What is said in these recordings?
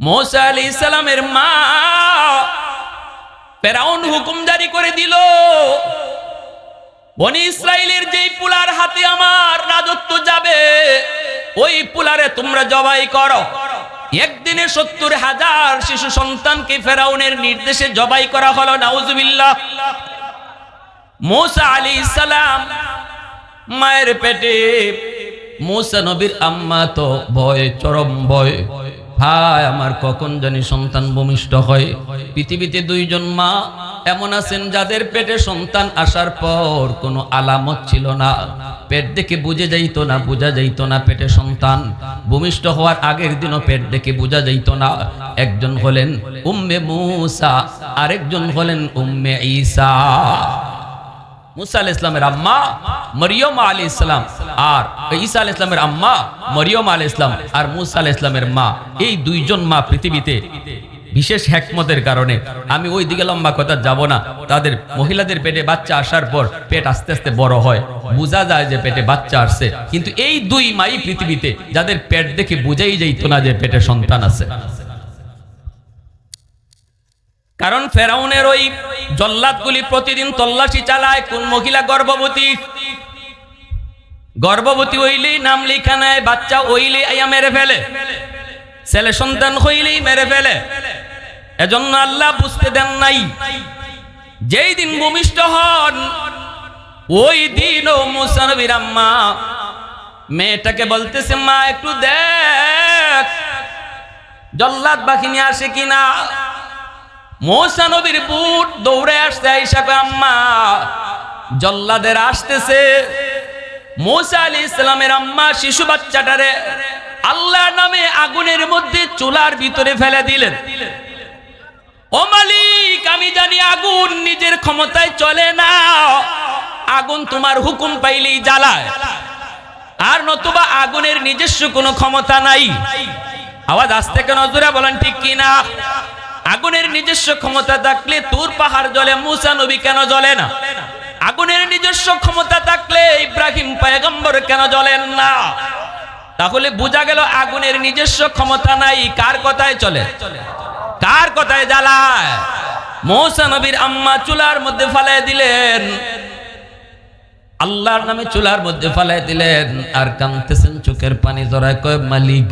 मूसा आलैहिस सालामेर मा ফেরাউন হুকুম জারি করে দিল, বনি ইসরাইলের যেই পুলার হাতে আমার রাজত্ব যাবে ওই পুলারে তোমরা জবাই করো। একদিনে ৭০,০০০ শিশু সন্তানকে ফেরাউনের নির্দেশে জবাই করা হলো। নাউজুবিল্লাহ। मूसा আলাইহিস সালাম মায়ের পেটে, मूसा নবীর আম্মা তো ভয়, চরম ভয়। ভাই আমার কখন জানি সন্তান ভূমিষ্ঠ হয়। পৃথিবীতে দুইজন মা এমন আছেন যাদের পেটে সন্তান আসার পর কোনো আলামত ছিল না, পেট দেখে বুঝে যাইত না, বোঝা যাইত না পেটে সন্তান। ভূমিষ্ঠ হওয়ার আগের দিনও পেট দেখে বোঝা যাইত না। একজন হলেন উম্মে মূসা, আরেকজন হলেন উম্মে ঈসা। मूसा আলাইহিস সালামের আম্মা মরিয়ম আলাইহিস সালাম আর ঈসা আলাইহিস সালামের আম্মা মরিয়ম আলাইহিস সালাম আর मूसा আলাইহিস সালামের মা, এই দুইজন মা পৃথিবীতে বিশেষ হিকমতের কারণে, আমি ওই দিকে লম্বা কথা যাব না, তাদের মহিলাদের পেটে বাচ্চা আসার পর পেট আস্তে আস্তে বড় হয়, বোঝা যায় যে পেটে বাচ্চা আসছে। কিন্তু এই দুই মাই পৃথিবীতে যাদের পেট দেখে বোঝাই যাইতো না যে পেটে সন্তান আছে। কারণ ফেরাউনের ওই জল্লাদগুলি প্রতিদিন তল্লাশি চালায় কোন মহিলা গর্ভবতী। গর্ভবতী হইলেই নাম লেখা নেয়, বাচ্চা হইলেই আইয়া মেরে ফেলে, ছেলে সন্তান হইলেই মেরে ফেলে। এজন্য আল্লাহ বুঝতে দেন নাই, যেই দিন ভূমিষ্ঠ হন ওই দিনও मूसा নবীর আম্মা মেয়েটাকে বলতেছে, মা একটু দেখ জল্লাদ বাহিনী আসে কিনা। मूसा নবীর বুট দৌড়ে আসতে আয়েশা কয়, আম্মা জল্লাদের আসতেছে। मूसा আলাইহিস সালামের আম্মা শিশু বাচ্চাটারে আল্লাহর নামে আগুনের মধ্যে চুলার ভিতরে ফেলে দিলেন। ও মালিক, আমি জানি আগুন নিজের ক্ষমতায় চলে না, আগুন তোমার হুকুম পাইলেই জ্বালায়, আর নতুবা আগুনের নিজস্ব কোনো ক্ষমতা নাই। আওয়াজ আস্তে কেন জোরে বলেন ঠিক কিনা? আগুনের নিজস্ব ক্ষমতা থাকলে তুর পাহাড় জ্বলে, मूसा নবী কেন জ্বলে না? আগুনের নিজস্ব ক্ষমতা থাকলে ইব্রাহিম পয়গম্বর কেন জ্বলেন না? তাহলে বোঝা গেল আগুনের নিজস্ব ক্ষমতা নাই। কার কথায় চলে? কার কথায় জ্বালায়? मूसा নবীর আম্মা চুলার মধ্যে ফালায় দিলেন, আল্লাহর নামে চুলার মধ্যে ফালায় দিলেন, আর কাঁদতেছেন, চোখের পানি জড়ায়, কয় মালিক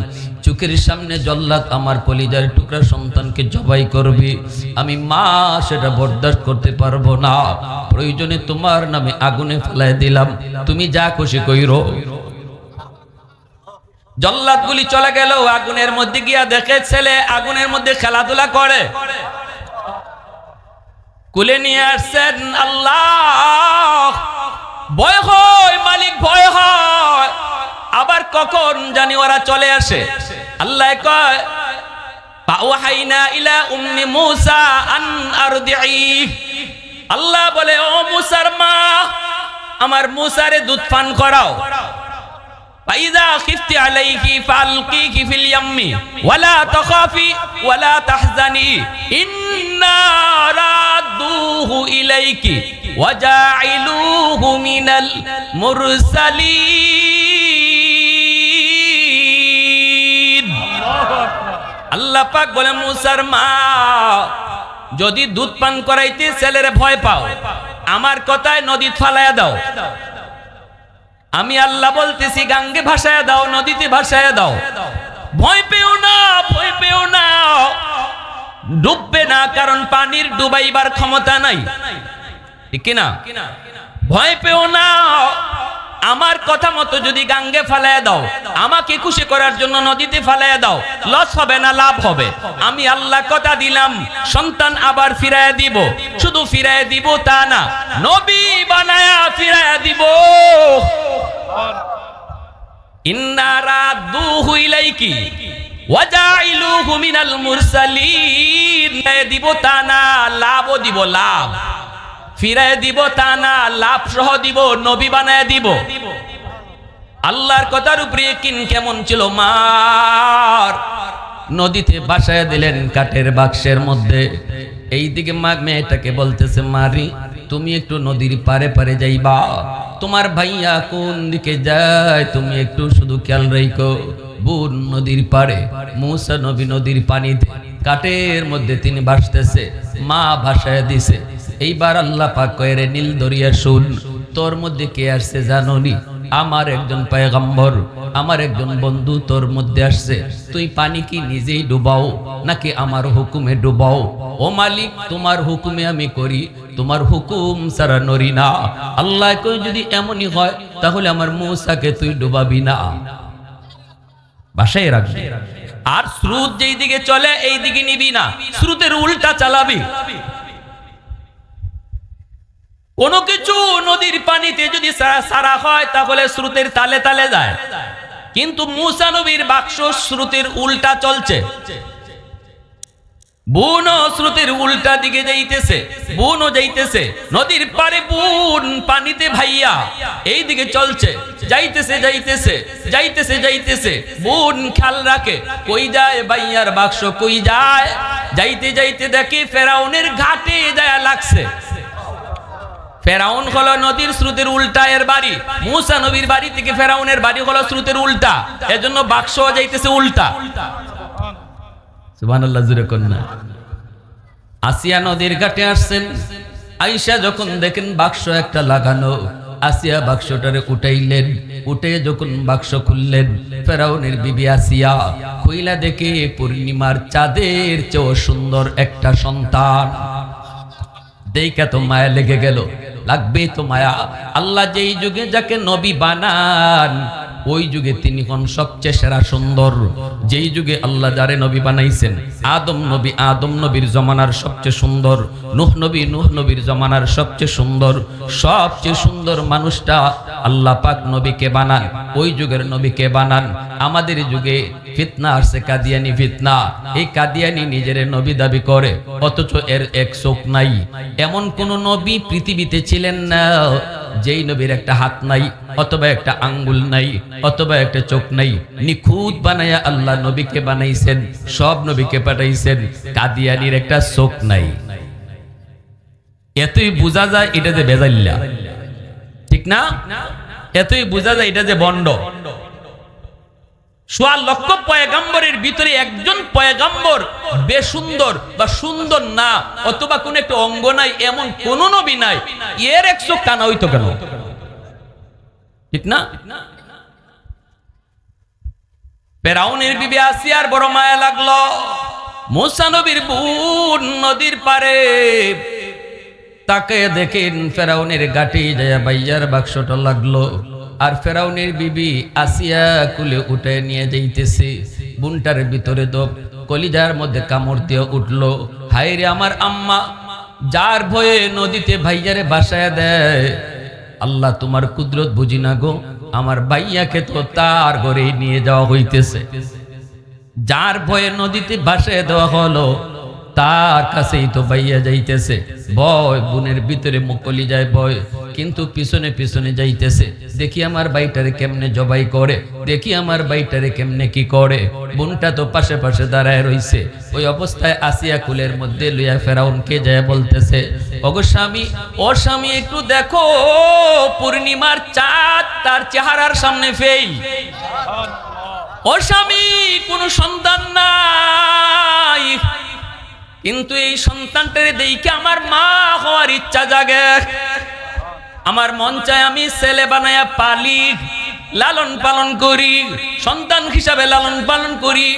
চোখের সামনে জল্লাদ আমার কলিজার টুকরা সন্তানকে জবাই করবি, আমি মা সেটা বরদাস্ত করতে পারবো না, প্রয়োজনে তোমার নামে আগুনে ফেলায় দিলাম, তুমি যা খুশি কইরো। জল্লাদ গুলি চলে গেল, আগুনের মধ্যে গিয়া দেখে ছেলে আগুনের মধ্যে খেলাধুলা করে, কুলে নিয়ে আসছেন। আল্লাহ ভয় হয়, মালিক ভয় হয়, আবার কখন জানি ওরা চলে আসে। আল্লাহ কয়, ফাওহাইনা ইলা উম্মি মূসা আন আরদিই। আল্লাহ বলে, ও মূসার মা, আমার মূসারে দুধ পান করাও। ফাইজা খিফতি আলাইহি ফালকিহি ফিল ইয়াম্মি ওয়ালা তাখাফি ওয়ালা তাহজানি ইন্না রাদুহু ইলাইকি ওয়াজাইলুহু মিনাল মুরসালিন। আল্লাহ পাক বলে, মূসার মা, যদি দুধ পান করাইতে ছেলেরে ভয় পাও, আমার কথায় নদী ফালায়া দাও। আমি আল্লাহ বলতেছি গাঙ্গে ভাসায় দাও, নদীতে ভাসায় দাও। ভয় পেও না, ভয় পেও না, ডুববে না, কারণ পানির ডুবাইবার ক্ষমতা নাই, ঠিক কিনা? ভয় পেও না, আমার কথা মতো যদি গাঙ্গে ফালায় দাও, আমাকে খুশি করার জন্য নদীতে ফালায় দাও, লস হবে না, লাভ হবে। আমি আল্লাহ কথা দিলাম, সন্তান আবার ফিরায় দিব। শুধু ফিরায় দিব তা না, নবী বানায়া ফিরায় দিব। ইন্না রাদুহু ইলাইকি ওয়াজাইলুহু মিনাল মুরসালিন। দিব তা না, লাভও দিব, লাভ ফিরায় দিব তা না, লাভ সহ দিব, নবী বানায় দিব। আল্লাহর কথার উপরে কিন কেমন ছিল মার। নদীতে ভাসায় দিলেন কাঠের বাক্সের মধ্যে। এইদিকে মা মেয়েটাকে বলতেছে, মারি তুমি একটু নদীর পারে পারে যাইবা, তোমার ভাইয়া কোন দিকে যায় তুমি একটু শুধু খেয়াল রাখো। বুন নদীর পাড়ে মূসা নবী নদীর পানিতে কাঠের মধ্যে তিনি ভাসতেছে, মা ভাসায় দিছে। এইবার আল্লাহ পাক কয়, রে নীল দরিয়া শুন, তোর মধ্যে কে আসছে জানোনি? আমার একজন পয়গম্বর, আমার একজন বন্ধু তোর মধ্যে আসছে। তুই পানি কি নিজেই ডুবাও নাকি আমার হুকুমে ডুবাও? ও মালিক, তোমার হুকুমে আমি করি, তোমার হুকুম ছাড়া নড়ি না। আল্লাহ কই, যদি এমনই হয় তাহলে আমার মূসাকে তুই ডুবাবি না, বাসায় রাখবি। আর স্রোত যেই দিকে চলে এই দিকে নিবি না, স্রোতের উল্টা চালাবি। কোন কিছু নদীর পানিতে যদি সারা হয় তাহলে স্রোতের তালে তালে যায়, কিন্তু মূসা নবীর বাক্স স্রোতের উল্টা চলছে। বুনও স্রোতের উল্টা দিকে যাইতেছে, বুনও যাইতেছে নদীর পারে, বুন পানিতে ভাইয়া এই দিকে চলছে, যাইতেছে যাইতেছে যাইতেছে যাইতেছে। বুন খেয়াল রাখে কই যায় ভাইয়ার বাক্স, কই যায়। যাইতে যাইতে দেখে ফেরাউনের ঘাটে যায় লাগছে। ফেরাউন হলো নদীর স্রোতের উল্টা এর বাড়ি, মূসা নবীর বাড়ি থেকে ফেরাউনের বাড়ি হলো স্রোতের উল্টা, এজন্য বাক্স যাইতেছে উল্টা। সুবহানাল্লাহ, জোরে কন্যা। আসিয়া নদীর ঘাটে আসছেন, আয়েশা যখন দেখেন বাক্স একটা লাগানো, আসিয়া বাক্সটারে উঠাইলেন, উঠে যখন বাক্স খুললেন, ফেরাউনের বিবি আসিয়া খুইলা দেখে পূর্ণিমার চাঁদের চেয়েও সুন্দর একটা সন্তান। দেখা তো মায়া লেগে গেল, লাগবে তো মায়া। আল্লাহ যেই যুগে যাকে নবী বানান ওই যুগে তিনি কোন সবচেয়ে সেরা সুন্দর। যেই যুগে আল্লাহ যারে নবী বানাইছেন, আদম নবীর জমানার সবচেয়ে সুন্দর, নূহ নবীর জমানার সবচেয়ে সুন্দর, সবচেয়ে সুন্দর মানুষটা আল্লাহ পাক নবীকে বানান, ওই যুগের নবীকে বানান। আমাদের যুগে ফিতনা আসছে, কাদিয়ানি ফিতনা। এই কাদিয়ানি নিজের নবী দাবি করে, অথচ এর এক চোখ নাই। এমন কোন নবী পৃথিবীতে ছিলেন না যেই নবীর একটা হাত নাই, অথবা একটা আঙ্গুল নাই, অথবা একটা চোখ নাই। নিখুঁত বানায়া আল্লাহ নবীকে বানাইছেন, সব নবীকে পাঠাইছেন, কাদিয়ানির একটা চোখ নাই। এতই বোঝা যায় এটা যে বেজাল্লা, ঠিক না? এতই বোঝা যায় এটা যে বন্ড। সোয়া লক্ষ পয়গাম্বরের ভিতরে একজন পয়গাম্বর বেসুন্দর বা সুন্দর না, অথবা কোন একটা অঙ্গ নাই, এমন কোন নবী নাই। এর এক চোখ কানা হইতো কেন? ঠিক না? ফেরাউনের বিবি আসিয়ার বড় মায়া লাগলো। মূসা নবীর বোন নদীর পারে তাকে দেখেন ফেরাউনের গাটি যায় বাইয়ার বাক্সটা লাগলো। আর ফেরাউনের বিবি আসিয়া কুলে উঠে নিয়ে যাইতেছে। বুনটার ভিতরে তো কলিজার মধ্যে কামড় দিয়ে উঠলো, হায় রে আমার আম্মা, যার ভয়ে নদীতে ভাইয়ারে বাসায় দেয়। আল্লাহ তোমার কুদরত বুঝি না গো, আমার ভাইয়াকে তো তার ঘরে নিয়ে যাওয়া হইতেছে। যার ভয়ে নদীতে বাসায় দেওয়া হলো তার কাছেই তো ভাইয়া যাইতেছে। ভয় বুনের ভিতরে মুকলি যায় ভয়, কিন্তু পিছনে পিছনে যাইতেছে। দেখি আমার ভাইটারে কেমনে জবাই করে, দেখি আমার ভাইটারে কেমনে কি করে। বোনটা তো পাশে পাশে দাঁড়ায় রইছে। ওই অবস্থায় আসিয়া কুলের মধ্যে লইয়া ফেরাউনকে যায় বলতেছে, ওগো স্বামী, ও স্বামী, একটু দেখো পূর্ণিমার চাঁদ তার চেহারার সামনে ফেল। ও স্বামী, কোন সন্তান নাই, কিন্তু এই সন্তানটারে দেখে আমার মা হওয়ার ইচ্ছা জাগে। আমার মন চায় আমি ছেলে বানায়া পালি, লালন পালন করি, সন্তান হিসাবে লালন পালন করি।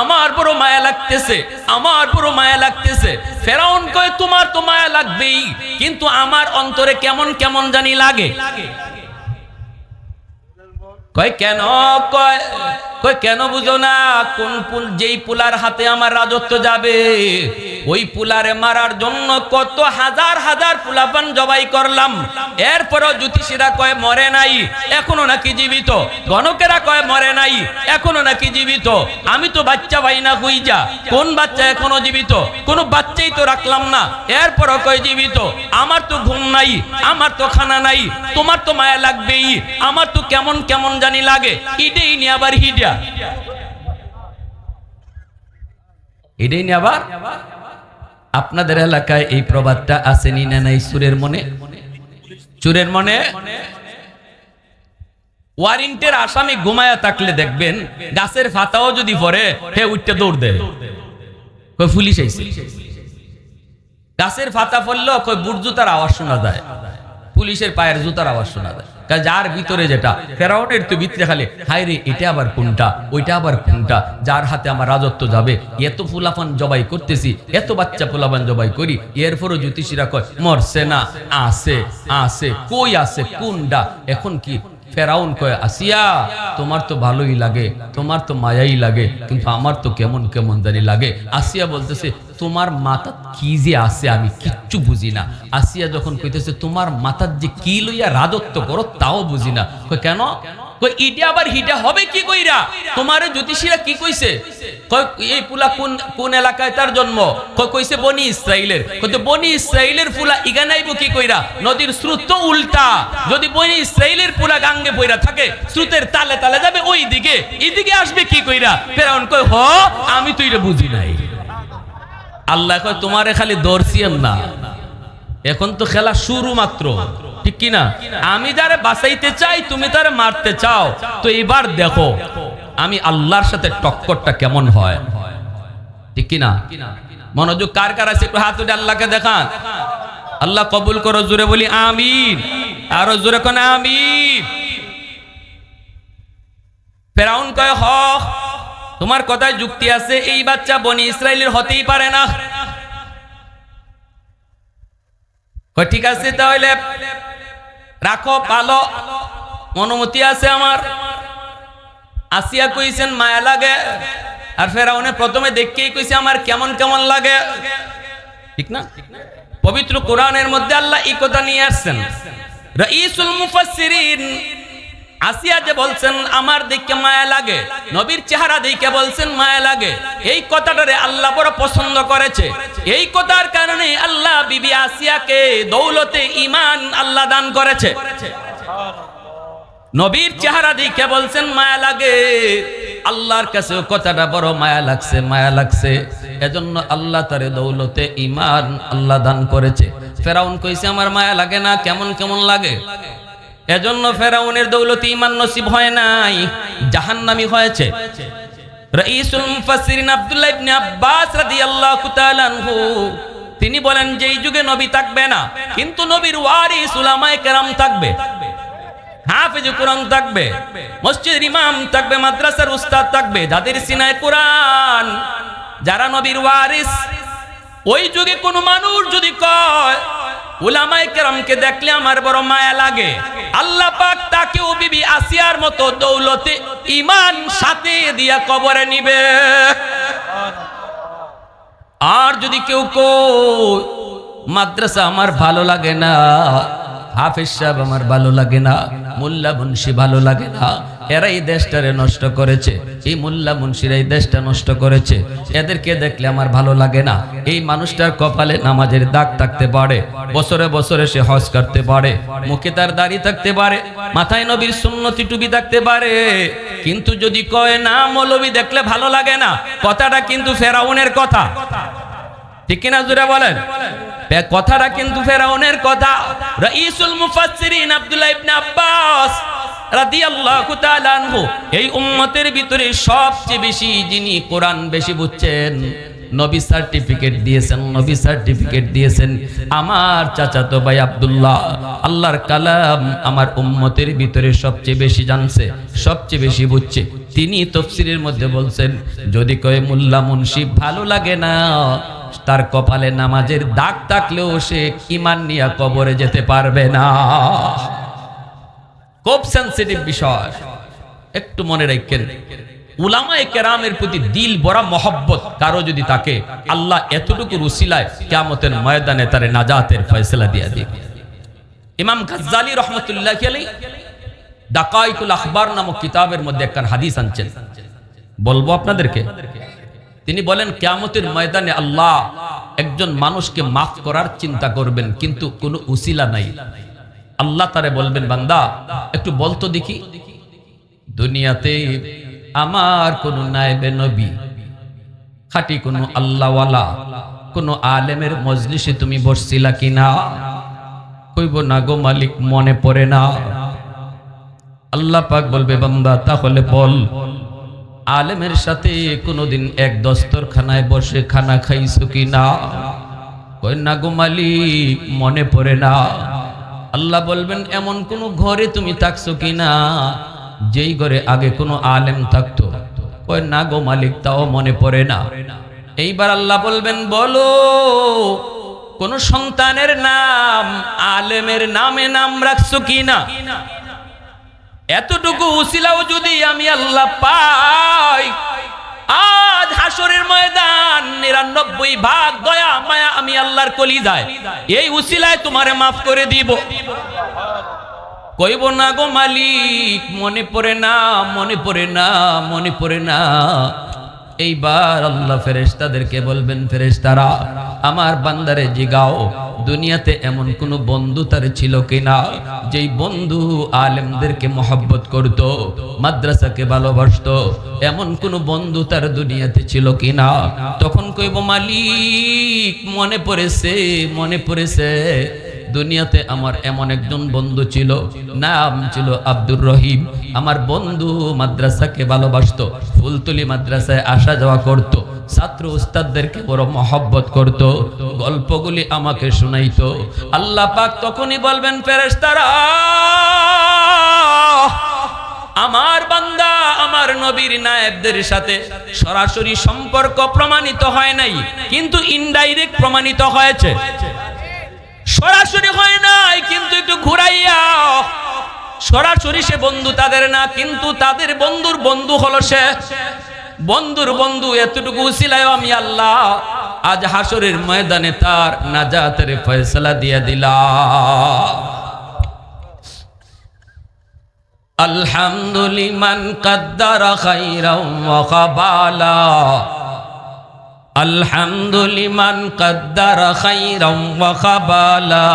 আমার বড় মায়া লাগতেছে, আমার বড় মায়া লাগতেছে। ফেরাউন কয়, তোমার তো মায়া লাগবেই, কিন্তু আমার অন্তরে কেমন কেমন জানি লাগে। কয় কেন? কয় কেন বুঝো না? কোন পুল, যেই পুলার হাতে আমার রাজত্ব যাবে, ওই পুলারে মারার জন্য কত হাজার হাজার পুলাপান জবাই করলাম। এরপরও জ্যোতিষীরা কয় মরে নাই, এখনো নাকি জীবিত। গণকেরা কয় মরে নাই, এখনো নাকি জীবিত। আমি তো বাচ্চা পাই না, কই যা, কোন বাচ্চা এখনো জীবিত? কোনো বাচ্চাই তো রাখলাম না, এরপরও কয় জীবিত। আমার তো ঘুম নাই, আমার তো খানা নাই, তোমার তো মায়া লাগবেই, আমার তো কেমন কেমন জানি লাগে। এটাই নিয়ে আবার হিডিয়া, এটাই নিয়ে আবার। আপনাদের এলাকায় এই প্রবাদটা আসেনি না নাই? চুরের মনে, চুরের মনে ওয়ারেন্টের আসামি ঘুমায়া থাকলে দেখবেন গাছের পাতাও যদি পড়ে হে উঠতে দৌড় দেয়, কই পুলিশ আইছে। গাছের পাতা পড়লেও কই বুট জুতার আওয়াজ শোনা যায়, পুলিশের পায়ের জুতার আওয়াজ শোনা যায়। যার ভিতরে যেটা ফেরাউনের তো ভিতরে খালি হায় রে এটা আবার কোনটা, ওইটা আবার কোনটা, যার হাতে আমার রাজত্ব যাবে। এত ফুলাফান জবাই করতেছি, এত বাচ্চা ফুলাফান জবাই করি, এরপরও জ্যোতিষীরা কয় মরছে না, আছে আছে, কই আছে কোনটা। এখন কি ফেরাউন কয় আসিয়া তোমার তো ভালোই লাগে, তোমার তো মায়াই লাগে, কিন্তু আমার তো কেমন কেমন জানি লাগে। আসিয়া বলতেছে তোমার মাথা কি যে আছে আমি কিচ্ছু বুঝি না। আসিয়া যখন কইতেছে তোমার মাথার যে কি লইয়া রাজত্ব করো তাও বুঝি না। কয় কেন? কই ইটা আবার হিটা হবে কি কইরা? তোমারে জ্যোতিষীরা কি কইছে? কয় এই পুলা কোন কোন এলাকায় তার জন্ম? কইছে বনি ইসরাইলের। কইতে বনি ইসরাইলের পুলা ইগানাইব কি কইরা? নদীর স্রোত তো উল্টা, যদি বনি ইসরাইলের পুলা গাঙ্গে পইরা থাকে স্রোতের তালে তালে যাবে ওই দিকে, এদিকে আসবে কি কইরা? ফেরাউন কয় হ আমি তো এটা বুঝি নাই। আল্লাহ কয় তোমারে খালি দর্শিয়াম না, এখন তো খেলা শুরু মাত্র, ঠিক কিনা? আমি যারে বাঁচাইতে চাই তুমি তারে মারতে চাও, তো এবার দেখো আমি আল্লাহর সাথে টক্করটা কেমন হয়, ঠিক কিনা? মনোযোগ কার কার আছে একটু হাত উঠে আল্লাহকে দেখান। আল্লাহ কবুল করো, জোরে বলি আমিন, আরো জোরে কোন আমিন। ফেরাউন কয় হ তোমার কথায় যুক্তি আছে, এই বাচ্চা বনি ইসরাইলের হতেই পারে না। ঠিক আছে তাহলে রাখো, পালো, অনুমতি আছে আমার। আসিয়া কইছেন মায়া লাগে, আর ফেরাউনে প্রথমে দেখেই কইছে আমার কেমন কেমন লাগে, ঠিক না? পবিত্র কোরআনের মধ্যে আল্লাহ এই কথা নিয়ে আসছেন। রাইসুল মুফাসসিরিন আসিয়া যে বলছেন আমার দেখে মায়া লাগে, নবীর চেহারা দেখে বলছেন মায়া লাগে, এই কথাটারে আল্লাহ বড় পছন্দ করেছে। এই কথার কারণে আল্লাহ বিবি আসিয়াকে দৌলতে ঈমান আল্লাহ দান করেছে। নবীর চেহারা দেখে বলছেন মায়া লাগে, আল্লাহর কাছে কথাটা বড় মায়া লাগছে, মায়া লাগছে, এজন্য আল্লাহ তারে দৌলতে ঈমান আল্লাহ দান করেছে। ফেরাউন কইছে আমার মায়া লাগে না, কেমন কেমন লাগে। এজন্য ফেরাউনের দৌলতে ঈমান নসিব হয় নাই, জাহান্নামী হয়েছে। রাইসুল মুফাসসিরিন আব্দুল্লাহ ইবনে আব্বাস রাদিয়াল্লাহু তাআলা আনহু তিনি বলেন যে এই যুগে নবী থাকবে না, কিন্তু নবীর ওয়ারিস উলামায়ে কেরাম থাকবে, হাফেজ কোরআন থাকবে, মসজিদের ইমাম থাকবে, মাদ্রাসার উস্তাদ থাকবে, যাদের সিনায় কোরআন, যারা নবীর ওয়ারিস। ওই যুগে কোন মানুষ যদি কয় উলামায়ে কেরামকে দেখলে আমার বড় মায়া লাগে, আল্লাহ পাক তাকেও বিবি আসিয়ার মতো দৌলতে ঈমান সাথে দিয়া কবরে নিবে। আর যদি কেউ কয় মাদ্রাসা আমার ভালো লাগে না, হাফেজ সাহেব আমার ভালো লাগে না, মোল্লা মুন্সি ভালো লাগে না, এরা এই দেশটারে নষ্ট করেছে, এই মোল্লা মুন্সিরা এই দেশটা নষ্ট করেছে, এদেরকে দেখলে আমার ভালো লাগে না। এই মানুষটার কপালে নামাজের দাগ থাকতে পারে, বছরে বছরে সে হজ করতে পারে, মুখে তার দাড়ি থাকতে পারে, মাথায় নবীর সুন্নতি টুপি থাকতে পারে, কিন্তু যদি কয় না মৌলবী দেখলে ভালো লাগে না, কথাটা কিন্তু ফেরাউনের কথা, ঠিক কিনা জোরে বলেন? কথাটা কিন্তু ফেরাউনের কথা। রাইসুল মুফাসসিরিন আব্দুল্লাহ ইবনে আব্বাস রাদিয়াল্লাহু তাআলা আনহু এই উম্মতের ভিতরে সবচেয়ে বেশি যিনি কোরআন বেশি বুঝছেন, নবী সার্টিফিকেট দিয়েছেন, নবী সার্টিফিকেট দিয়েছেন আমার চাচাতো ভাই আব্দুল্লাহ। আল্লাহর কালাম আমার উম্মতের ভিতরে সবচেয়ে বেশি জানছে, সবচেয়ে বেশি বুঝছে। তিনি তাফসীরের মধ্যে বলছেন যদি কয় মোল্লা মুন্সি ভালো লাগে না, তার কপালে নামাজের দাগ থাকলেও সে ঈমান নিয়ে কবরে যেতে পারবে না। খুব সেনসিটিভ বিষয়, একটু মনে রাখেন। উলামায়ে কেরামের প্রতি দিল ভরা মহব্বত কারো যদি থাকে, আল্লাহ এতটুকু উসিলায় কিয়ামতের ময়দানে তারে নাজাতের ফয়সালা দিয়ে দিবে। ইমাম গাজ্জালী রাহমাতুল্লাহি আলাইহি দাকাইকুল আখবার নামক কিতাবের মধ্যে একটা হাদিস আনছেন, বলবো আপনাদেরকে। তিনি বলেন কিয়ামতের ময়দানে আল্লাহ একজন মানুষকে মাফ করার চিন্তা করবেন, কিন্তু কোনো উসিলা নাই। আল্লাহ তারে বলবেন বান্দা একটু বলতো দেখি দুনিয়াতে আমার কোন নায়েবে নবী, খাঁটি কোন আল্লাহওয়ালা, কোন আলেমের মজলিসে তুমি বসছিলা কিনা? কইব না গো মালিক, মনে পড়ে না। আল্লাহ পাক বলবে বান্দা তাহলে বল আলেমের সাথে কোনোদিন এক দস্তরখানায় বসে খানা খাইছো কি না? কই না গো মালিক, মনে পড়ে না। আল্লাহ বলবেন এমন কোন ঘরে তুমি থাকছো কি না যেই ঘরে আগে কোনো আলেম থাকতো? কই না গো মালিক, তাও মনে পড়ে না। এইবার আল্লাহ বলবেন বলো কোন সন্তানের নাম আলেমের নামে নাম রাখছো কি না? এতটুকু উসিলাও যদি আমি আল্লাহ পাই, আজ হাসরের ময়দান ৯৯ ভাগ দয়া মায়া আমি আল্লাহর কলিজায় এই উসিলায় তোমারে মাফ করে দিব। কইব না গো মালিক, মনে পড়ে না, মনে পড়ে না, মনে পড়ে না। এইবার আল্লাহ ফেরেশতাদেরকে বলবেন, ফেরেশতারা আমার বান্দারে জিগাও দুনিয়াতে এমন কোন বন্ধু তার ছিল কিনা যেই বন্ধু আলেমদেরকে মহব্বত করত, মাদ্রাসাকে ভালোবাসতো, এমন কোন বন্ধু তার দুনিয়াতে ছিল কিনা? তখন কইব মালিক মনে পড়েছে, মনে পড়েছে। দুনিয়াতে আমার এমন একজন বন্ধু ছিল, নাম ছিল আব্দুর রহিম। আমার বন্ধু মাদ্রাসাকে ভালোবাসতো, ফুলতলি মাদ্রাসায় আসা যাওয়া করত, ছাত্র উস্তাদদেরকে বড় মহব্বত করত, গল্পগুলি আমাকে শোনাইতো। আল্লাহ পাক তখনই বলবেন ফেরেশতারা আমার বান্দা আমার নবীর নায়েবদের সাথে সরাসরি সম্পর্ক প্রমাণিত হয় নাই, কিন্তু ইনডাইরেক্ট প্রমাণিত হয়েছে। সরাসরি হয় নাই কিন্তু একটু ঘুরাইয়া, সরাসরি সে বন্ধু তাদের না, কিন্তু তাদের বন্ধুর বন্ধু হলো সে। বন্ধুর বন্ধু এতটুকু উসিলায় আমি আল্লাহ আজ হাসরের ময়দানে তার নাজাতের ফয়সালা দিয়ে দিলাম। আলহামদুলিমান কাদ্দারা খাইরাম ওয়া কাবালা, আলহামদুলিমান কাদ্দারা খাইরাম ওয়া কাবালা,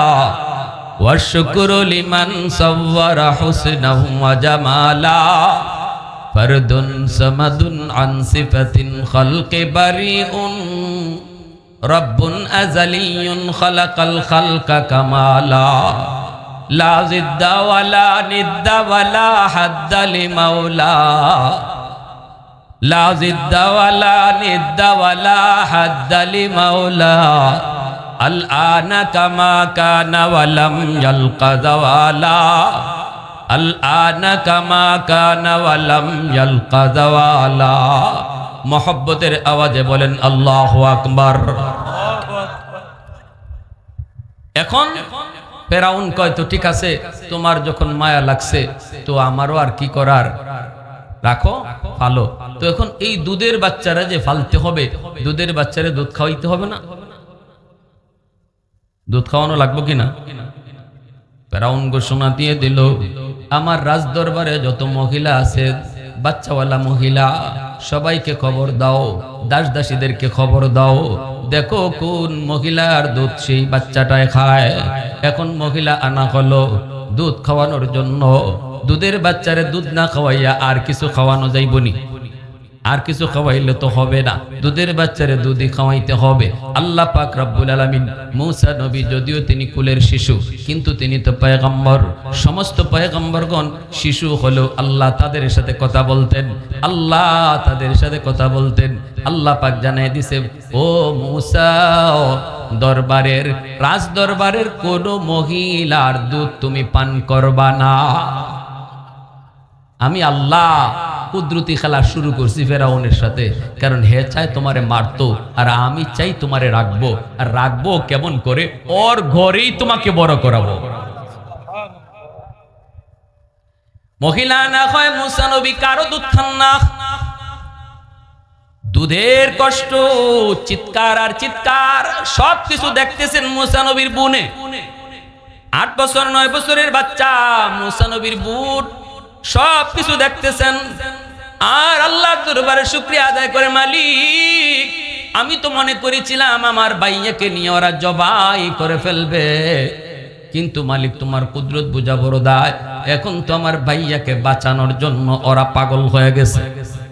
ওয়া শুকরু লিমান সাওয়ারা হুসনাহু ওয়া জামালা, ফরদুন সামাদুন আন সিফাতিন খালকি বারিউন, রব্বুন আযালিয়ুন খালাকাল খালকা কামালা, লা জিদ্দা ওয়ালা নিদ্দা ওয়ালা হাদ্দা লিমাওলা, লা জিদ্দা ওয়ালা নিদ্দা ওয়ালা হাদ্দা লিমাওলা, আল আনা কামা কানা ওয়ালাম ইয়ালকা যাওয়ালা, আল আনা কামা কানা ওয়ালাম ইয়ালকা যাওয়ালা। মহব্বতের আওয়াজে বলেন আল্লাহু আকবার। এখন ফেরাউন কয় তো ঠিক আছে, তোমার যখন মায়া লাগছে তো আমারও আর কি করার, রাখো ফালো। তো এখন এই দুধের বাচ্চারা যে ফালতে হবে, দুধের বাচ্চারা দুধ খাওয়াইতে হবে না? দুধ খাওয়ানো লাগবে কিনা? ফেরাউন ঘোষণা দিয়ে দিল আমার রাজ দরবারে যত মহিলা আছে, বাচ্চাওয়ালা মহিলা, সবাইকে খবর দাও, দাস দাসীদেরকে খবর দাও, দেখো কোন মহিলার দুধ সেই বাচ্চাটায় খায়। এখন মহিলা আনা হলো দুধ খাওয়ানোর জন্য। দুধের বাচ্চারে দুধ না খাওয়াইয়া আর কিছু খাওয়ানো যাইবনি? আর কিছু খাওয়াইলে তো হবে না, দুধের বাচ্চারে দুধই খাওয়াইতে হবে। আল্লাহ পাক রব্বুল আলামিন মূসা নবী যদিও তিনি কুলের শিশু, কিন্তু তিনি তো পয়গম্বর। সমস্ত পয়গম্বরগণ শিশু হলেও আল্লাহ তাদের সাথে কথা বলতেন, আল্লাহ তাদের সাথে কথা বলতেন। আল্লাহ পাক জানাই দিছে, ও মূসা, দরবারের রাজ দরবারের কোন মহিলার দুধ তুমি পান করবা না। আমি আল্লাহ কুদরতি খেলা শুরু করছি ফেরাউনের সাথে, কারণ হে চাই তোমারে মারতো আর আমি চাই তোমারে রাখবো। আর রাখবো কেমন করে? ওর ঘরেই তোমাকে বড় করাবো। মহিলা না হয় মূসা নবী কারো দুধ খান না। দুধের কষ্ট, চিৎকার আর চিৎকার, সবকিছু দেখতেছেন মূসা নবীর বুনে। 8 বছর 9 বছরের বাচ্চা মূসা নবীর বুট, সবকিছু দেখতেছেন। আর আল্লাহর দরবারে শুকরিয়া আদায় করে, মালিক আমি তো মনে করেছিলাম আমার ভাইয়াকে নিয়ে ওরা জবাই করে ফেলবে, কিন্তু মালিক তোমার কুদরত বুঝা বড় দায়। এখন তো আমার ভাইয়াকে বাঁচানোর জন্য ওরা পাগল হয়ে গেছে।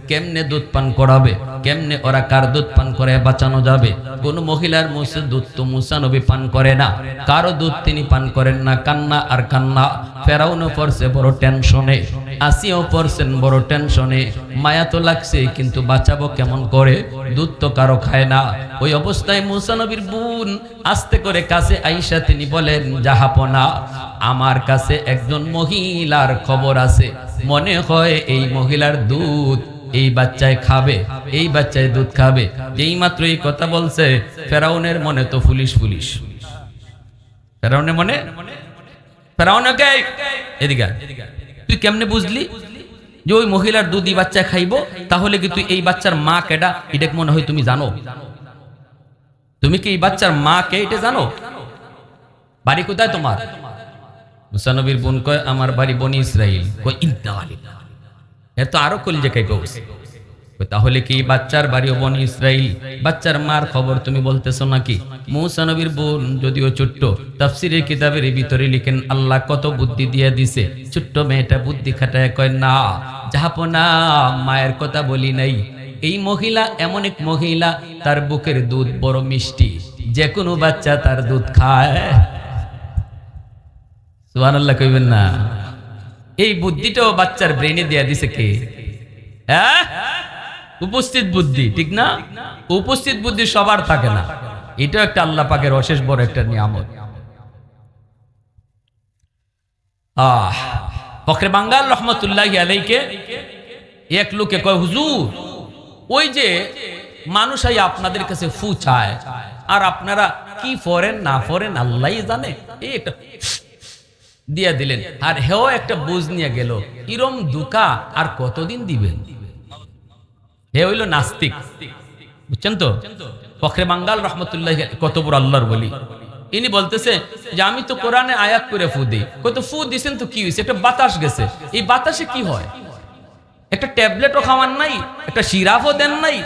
কেমনে দুধ পান করাবে? কেমনে ওরা কার দুধ পান করে বাঁচানো যাবে? কোন মহিলার মুখে দুধ তো মুসা নবী পান করে না, কারো দুধ তিনি পান করেন না। কান্না আর কান্না। ফেরাউনও পড়ছে বড় টেনশনে, আসিও পড়ছেন বড় টেনশনে। মায়া তো লাগছে, কিন্তু বাঁচাবো কেমন করে? দুধ তো কারো খায় না। ওই অবস্থায় মুসা নবীর বোন আস্তে করে কাছে আইসা তিনি বলেন, জাহাপনা, আমার কাছে একজন মহিলার খবর আছে, মনে হয় এই মহিলার দুধ এই বাচ্চায় খাবে, এই বাচ্চায় দুধ খাবে। যেই মাত্র এই কথা বলছে, ফেরাউনের মনে তো পুলিশ পুলিশ। ফেরাউনের মনে, ফেরাউনকে এদিকে তুই কেমনে বুঝলি যে ওই মহিলার দুধ এই বাচ্চা খাইবো? তাহলে কি তুই এই বাচ্চার মা কেডা এটা মনে হয় তুমি জানো? তুমি কি এই বাচ্চার মা কে এটা জানো? বাড়ি কোথায় তোমার? মুসা নবীর বোন কয়, আমার বাড়ি বনি ইসরাইল। কয় ইন্না লিল্লাহ, এর তো আরো কলিজা কাইপা উঠছে। তাহলে কি বাচ্চার বাড়িও বনি ইসরাইল? বাচ্চার মার খবর তুমি বলতেছো নাকি? মুসা নবীর বোন যদিও ছোট্ট, তাফসীরের কিতাবের ভিতরে লিখেন আল্লাহ কত বুদ্ধি দিয়ে দিছে। ছোট্ট মেয়েটা বুদ্ধি খাটায় কয়, না জাহাপনা, মায়ের কথা বলি নাই। এই মহিলা এমন এক মহিলা, তার বুকের দুধ বড় মিষ্টি, যে কোনো বাচ্চা তার দুধ খায়। সুবহানাল্লাহ কইবেন না? এই বুদ্ধিটাও বাচ্চার ব্রেনে দেয়া দিছে কে? হ্যাঁ, উপস্থিত বুদ্ধি, ঠিক না? উপস্থিত বুদ্ধি সবার থাকে না, এটাও একটা আল্লাহ পাকের অশেষ বড় একটা নিয়ামত। ফখরে বাঙ্গাল রহমতুল্লাহি আলাইকে এক লোকে কয়, হুজুর, ওই যে মানুষ আই আপনাদের কাছে ফু চায়, আর আপনারা কি ফরেন না ফরেন আল্লাহই জানে। এই একটা দিয়া দিলেন, আর হেও একটা বুঝ নিয়ে গেল। ইরম দুকা আর কতদিন দিবেন? হে হইল নাস্তিক, বুঝছেন তো? ফখরে বাঙ্গাল রহমতুল্লাহ কত বড় আল্লাহর বলি। ইনি বলতেছে যে আমি তো কোরআনে আয়াত করে ফু দিই। কত ফু দিছেন তো কি হয়েছে? একটা বাতাস গেছে, এই বাতাসে কি হয়? একটা ট্যাবলেটও খাওয়ান নাই, একটা সিরাপও দেন নাই,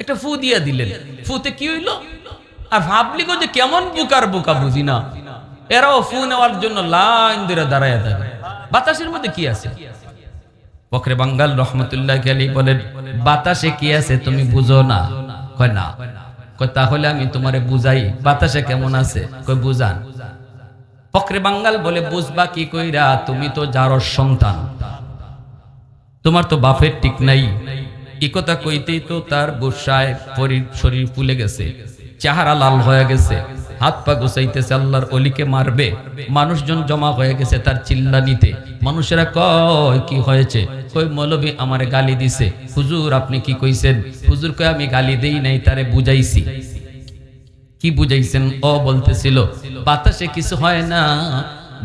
একটা ফু দিয়া দিলেন। ফুতে কি হইল? আর ভাবলি গো যে কেমন বুকার বোকা, বুঝি না। এরাও ফু নেওয়ার জন্য লাইন ধরে দাঁড়ায় থাকে। বাতাসের মধ্যে কি আছে? ফখরে বাঙ্গাল রহমতুল্লাহ আলাইহি বলেন, বাতাসে কি আছে তুমি বুঝো না? কয় না। কয় তাহলে আমি তোমারে বুঝাই, বাতাসে কেমন আছে? কয় বুঝান। ফখরে বাঙ্গাল বলে, বুঝবা কি কইরা? তুমি তো জারর সন্তান, তোমার তো বাপের ঠিক নাই। এই কথা কইতেই তো তার গুসায় শরীর ফুলে গেছে, চেহারা লাল হয়ে গেছে, হাত পা গুছাইতেছে, আল্লাহর অলিকে মারবে। মানুষজন জমা হয়ে গেছে তার চিল্লানিতে। মানুষেরা কয় কি হয়েছে? কই মৌলবী আমারে গালি দিছে। হুজুর আপনি কি কইছেন? হুজুর কয় আমি গালি দেই নাই, তারে বুঝাইছি। কি বুঝাইছেন? ও বলতেছিল বাতাসে কিছু হয় না,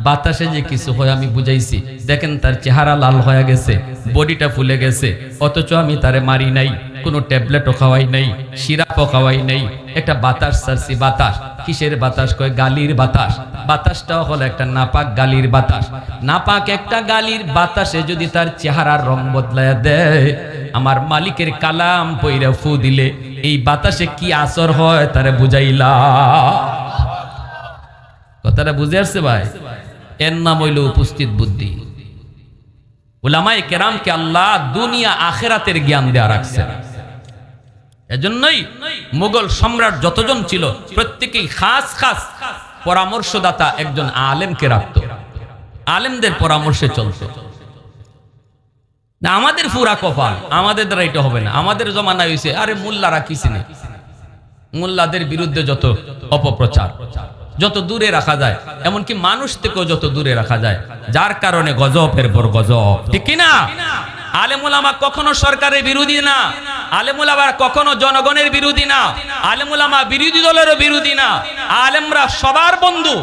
বাতাসে যে কিছু হয় আমি বুঝাইছি। দেখেন তার চেহারা লাল হয়ে গেছে, বডিটা ফুলে গেছে, অথচ আমি তারে মারি নাই, কোনো ট্যাবলেটও খাওয়াই নাই, সিরাপও খাওয়াই নাই। একটা বাতাস ছাড়ছি। বাতাস কিসের বাতাস? কয় গালির বাতাস। বাতাসটাও হলো একটা নাপাক গালির বাতাস। নাপাক একটা গালির বাতাসে যদি তার চেহারার রং বদলায় দেয়, আমার মালিকের কালাম পইরা ফু দিলে এই বাতাসে কি আসর হয় তারে বুঝাইলা। কথাটা বুঝে আসছে ভাই? এর নাম হইল উপস্থিত বুদ্ধি। উলামায়ে কেরামকে আল্লাহ দুনিয়া আখেরাতের জ্ঞান দেয়া রাখছেন। এজন্যই মুঘল সম্রাট যতজন ছিল প্রত্যেকেই খাস খাস পরামর্শদাতা একজন আলেমকে রাখত, আলেমদের পরামর্শে চলত। না আমাদের পুরা কপাল, আমাদের দ্বারা এটা হবে না। আমাদের জমানা হয়েছে আরে মোল্লারা কিছু নেই, মোল্লাদের বিরুদ্ধে যত অপপ্রচার, যত দূরে রাখা যায়, এমনকি মানুষ থেকেও যত দূরে রাখা যায়, যার কারণে গজবের পর গজব, ঠিক কিনা? আলেমুল আমা কখনো সরকারের বিরোধী না, আলেমুল আমা কখনো জনগণের বিরোধী না, আলেমুল আমা বিরোধী দলেরও বিরোধী না। আলেমরা সবার বন্ধু।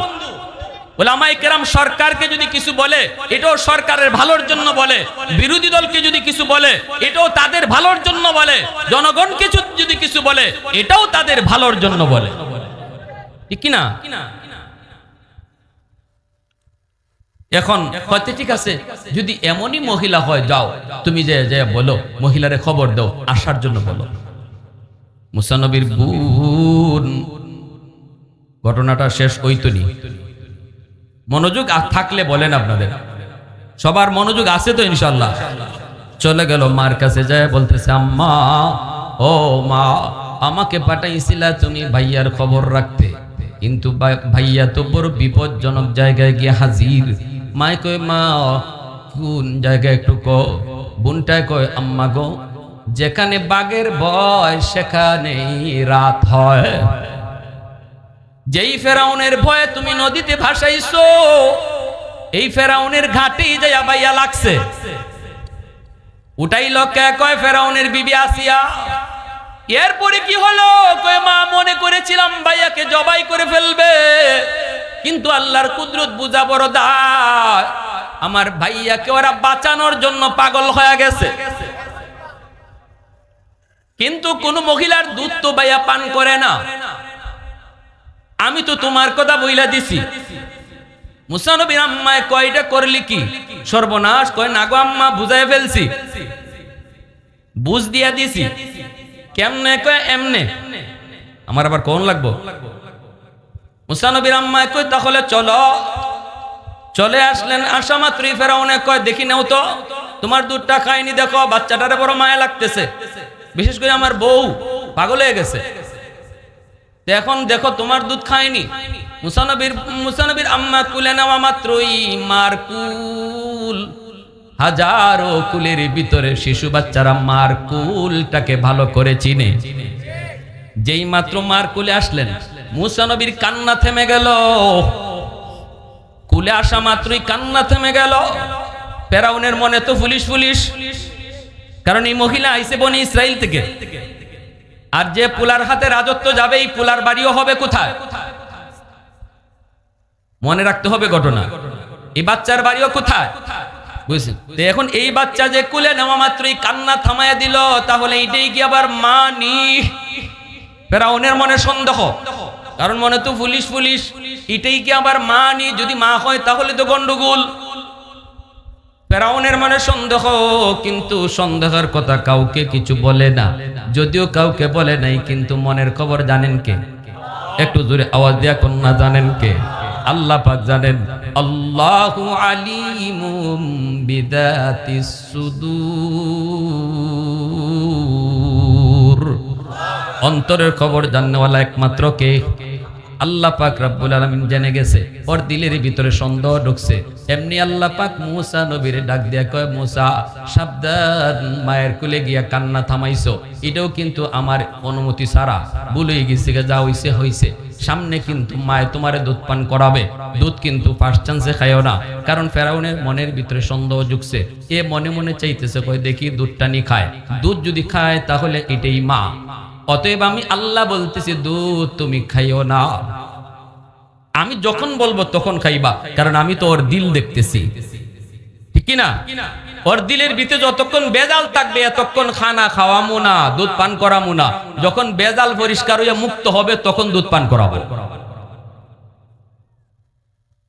উলামায়ে কেরাম সরকারকে যদি কিছু বলে এটাও সরকারের ভালোর জন্য বলে, বিরোধী দলকে যদি কিছু বলে এটাও তাদের ভালোর জন্য বলে, জনগণকে যদি কিছু বলে এটাও তাদের ভালোর জন্য বলে, ঠিক কিনা? এখন হয়তো ঠিক আছে, যদি এমনই মহিলা হয়, যাও তুমি যে বলো, মহিলারে খবর দাও, আসার জন্য বলো। মুসা নবীর বোন, ঘটনাটা শেষ হইতনি। মনোযোগ থাকলে বলেন, আপনাদের সবার মনোযোগ আছে তো ইনশাল্লাহ? চলে গেল মার কাছে, যায় বলতেছে আম্মা ও মা, আমাকে পাঠাইছিলা তুমি ভাইয়ার খবর রাখতে, কিন্তু ভাইয়া তো বড় বিপজ্জনক জায়গায় গিয়ে হাজির। মায় কয় মা কোন জায়গায় একটু কো। বোনটায় কয় আম্মা গো, যেখানে বাঘের ভয় সেখানেই রাত হয়। যেই ফেরাউনের ভয়ে তুমি নদীতে ভাসাইছো, এই ফেরাউনের ঘাটেই যাইয়া ভাইয়া লাগছে। উঠাইল কে? কয় ফেরাউনের বিবি আসিয়া। এরপরে কি হলো? কয় মা, মনে করেছিলাম ভাইয়াকে জবাই করে ফেলবে, কিন্তু আল্লাহর কুদরত বুঝা বড় দায়, আমার ভাইয়াকে ওরা বাঁচানোর জন্য পাগল হয়ে গেছে। কিন্তু কোন মহিলার দুধ তো ভাইয়া পান করে না। আমি তো তোমার কথা বইলা দিছি। মুসা নবীর আম্মায় কয়টা করলি কি সর্বনাশ? কয় না গো আম্মা, বুঝাই ফেলছি, বুঝ দিয়া দিছি। কেমনে? কয় এমনে। আমার আবার কোন লাগবো? মুসা নবীর আম্মায় কয় তাহলে চলো। চলে আসলেন। আসা মাত্রই ফেরাউনে কয় দেখি নাও তো, তোমার দুধটা খাইনি, দেখো বাচ্চাটারে বড় মায়া লাগতেছে, বিশেষ করে আমার বউ পাগল হয়ে গেছে, এখন দেখো তোমার দুধ খায়নি। মুসা নবীর আম্মা কুলে নেওয়া মাত্রই মার কুল, হাজারো কুলের ভিতরে শিশু বাচ্চারা মার কুলটাকে ভালো করে চিনে। যেই মাত্র মার কুলে আসলেন, মুসা নবীর কান্না থেমে গেল। কুলে আসা মাত্রই কান্না থেমে গেল। ফেরাউনের মনে তো পুলিশ পুলিশ, কারণ এই মহিলা আইছে বনি ইসরাইল থেকে, আর যে পুলার হাতে রাজত্ব যাবে, এই পুলার বাড়িও হবে কোথায়? মনে রাখতে হবে ঘটনা। এই বাচ্চার বাড়িও কোথায়? বুঝছেন? এখন এই বাচ্চা যে কুলে নেওয়া মাত্রই কান্না থামায়া দিল, তাহলে এইটাই কি আবার মা নি? ফেরাউনের মনে সন্দেহ, কারণ মনে তো পুলিশ পুলিশ, এটাই কি আবার মা নি? যদি মা হয় তাহলে তো গন্ডগোল। ফেরাউনের মনে সন্দেহ, কিন্তু সন্দেহের কথা কাউকে কিছু বলে না। যদিও কাউকে বলে নাই, কিন্তু মনের খবর জানেন কে? একটু জোরে আওয়াজ দিয়া কন্যা জানেন কে? আল্লাহ পাক জানেন। আল্লাহু আলিমুম বিদাতিস সুদূর। অন্তরের খবর জাননেওয়ালা একমাত্র কে? আল্লাহ পাক রব্বুল আলামিন জেনে গেছে। ওর দিলের ভিতরে সন্দেহ ঢুকছে। এমনি আল্লাহ পাক মুসা নবীরে ডাক দিয়া কয়, মুসা সাবধান, মায়ের কুলে গিয়া কান্না থামাইছো, এটাও কিন্তু আমার অনুমতি ছাড়া, ভুলেই গেছি, যা হইছে হইছে। সামনে কিন্তু মায়ে তোমারে দুধ পান করাবে, দুধ কিন্তু ফার্স্ট চান্সে খাইও না। কারণ ফেরাউনের মনের ভিতরে সন্দেহ ঢুকছে। এ মনে মনে চাইতেছে, কয় দেখি দুধটা নি খায়, দুধ যদি খায় তাহলে এটাই মা। অতএব আমি আল্লাহ বলতেছি, দুধ তুমি খাইও না, আমি যখন বলবো তখন খাইবা, কারণ আমি তো ওর দিল দেখতেছি, ঠিক কিনা? ওর দিলের ভিতরে যতক্ষণ বেজাল থাকবে এতক্ষণ খানা খাওয়ামু না, দুধ পান করামু না। যখন বেজাল পরিষ্কার হইয়া মুক্ত হবে তখন দুধ পান করাবো।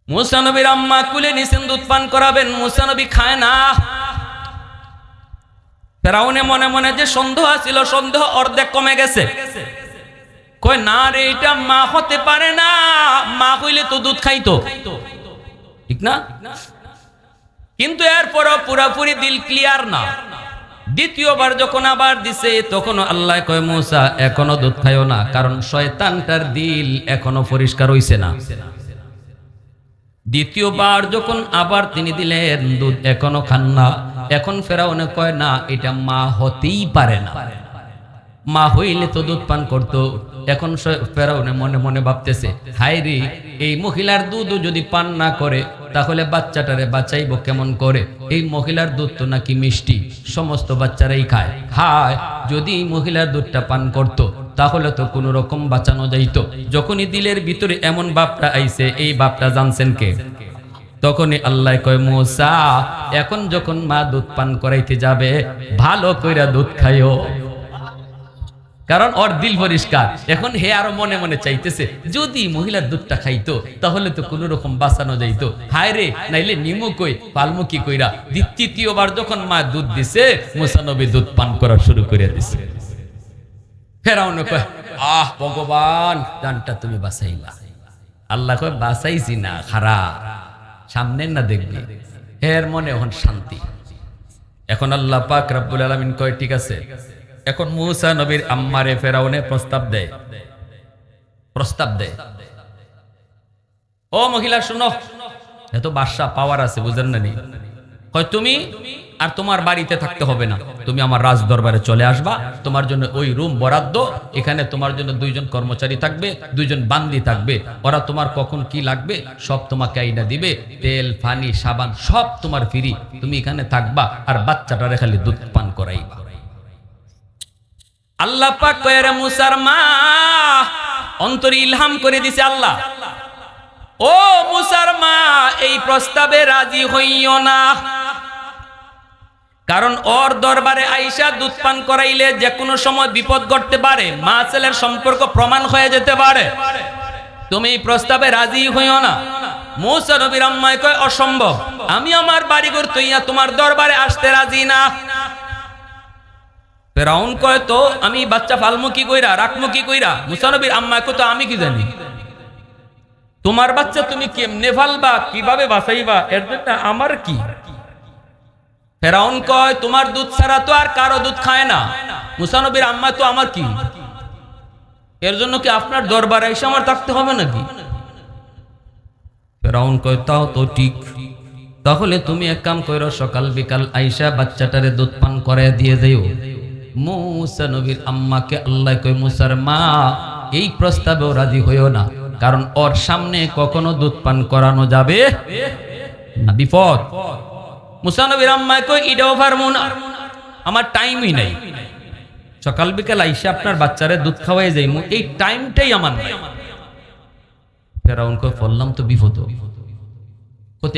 মুসা নবীর আম্মা কুলে নিছেন, দুধ পান করাবেন, মুসা নবী খায় না। ফেরাউনে মনে মনে যে সন্দেহ ছিল, সন্দেহ অর্ধেক কমে গেছে। কয় না রে, এটা মা হতে পারে না, মা হইলে তো দুধ খাইতো, ঠিক না? কিন্তু এরপরও পুরাপুরি দিল ক্লিয়ার না। দ্বিতীয়বার যখন আবার দিছে, তখন আল্লাহ কয়, মুসা এখনো দুধ খাইও না, কারণ শয়তানটার দিল এখনো পরিষ্কার হইছে না। দ্বিতীয়বার যখন আবার তিনি দিলেন, দুধ এখনো খান না। এখন ফেরাউনে কয় না, এটা মা হতেই পারে না, মা হইলে তো দুধ পান করতো। এখন ফেরাউনে মনে মনে ভাবতেছে, হায় রে, এই মহিলার দুধও যদি পান না করে তাহলে বাচ্চাটারে বাঁচাইবো কেমন করে? এই মহিলার দুধ তো নাকি মিষ্টি, সমস্ত বাচ্চারাই খায়। হায়, যদি এই মহিলার দুধটা পান করতো তাহলে তো কোনো রকম বাঁচানো যাইতো। যখনই দিলের ভিতরে এমন বাপটা আইছে, এই বাপটা জানছেন কে? তখনই আল্লাহ কয়, মুসা এখন যখন মা দুধ পান করাইতে যাবে, ভালো কইরা দুধ খাইও, কারণ ওর দিল পরিষ্কার। এখন হে আরো মনে মনে চাইতেছে, যদি মহিলার দুধটা খাইতো তাহলে তো কোন রকম বাঁচানো যাইতো। হায় রে, নাইলে নিমু কই পালমু কি কইরা। তৃতীয়বার যখন মা দুধ দিছে, মুসা নবী দুধ পান করা শুরু করে দিছে। ফেরাউন কয়, আহ ভগবান, জানটা তুমি বাঁচাইলা। আল্লাহ কয়, বাঁচাইছি না, খারাপ, সামনে না দেখবি। এর মনে এখন শান্তি। এখন আল্লাহ পাক রব্বুল আলামিন কয়, ঠিক আছে, এখন মূসা নবীর আম্মারে ফেরাউনে প্রস্তাব দেয়। ও মহিলা শুনো, এত বাদশা পাওয়ার আছে, বুঝেন না নি? হয় তুমি আর তোমার বাড়িতে থাকতে হবে না, তুমি আমার রাজ দরবারে চলে আসবা। তোমার জন্য ওই রুম বরাদ্দ, এখানে তোমার জন্য 2 জন কর্মচারী থাকবে, 2 জন বান্দি থাকবে। ওরা তোমার কখন কি লাগবে সব তোমাকে আইনা দিবে, তেল পানি সাবান সব তোমার ফ্রি। তুমি এখানে থাকবা আর বাচ্চাটারে খালি দুধ পান করাইবা। আল্লাহ পাক কয়, রে মুসার মা, অন্তরে ইলহাম করে দিছে আল্লাহ, ও মুসার মা, এই প্রস্তাবে রাজি হইও না। কারণ ওর দরবারে আইসা দুধ পান করাইলে যে কোনো সময় বিপদ ঘটতে পারে, মা ছেলের সম্পর্ক প্রমাণ হয়ে যেতে পারে। তুমি এই প্রস্তাবে রাজি হইও না। মূসা নবীর আম্মা কয়, অসম্ভব, আমি আমার বাড়িঘর তৈয়া তোমার দরবারে আসতে রাজি না। ফেরাউন কয়, তো আমি বাচ্চা ফালমু কি কইরা, রাখমু কি কইরা? মূসা নবীর আম্মা কয়, তো আমি কি জানি, তোমার বাচ্চা তুমি কেমনে ফালবা, কিভাবে বাঁচাইবা, এর জন্য আমার কি? ফেরাউন কয়, তোমার দুধ ছাড়া তো আর কারো দুধ খায় না। মূসা নবীর আম্মা, তো আমার কি, এর জন্য কি আপনার দরবারে এসে আমার থাকতে হবে নাকি? ফেরাউন কয়, তাও তো ঠিক, তাহলে তুমি এক কাম করো, সকাল বিকাল আইসা বাচ্চাটারে দুধ পান করে দিয়ে দিও। মূসা নবীর আম্মাকে আল্লাহ কয়, মূসার মা, এই প্রস্তাবেও রাজি হইও না, কারণ ওর সামনে কখনো দুধ পান করানো যাবে না, বিপদ। মূসা নবীর আম্মা কয়, এটাও পারবো না, আমার টাইমই নাই, সকাল বিকাল আইসা আপনার বাচ্চারে দুধ খাওয়াই যাই, এই টাইমটাই আমার নাই। ফেরাউন কয়, বললাম তো বিপদ।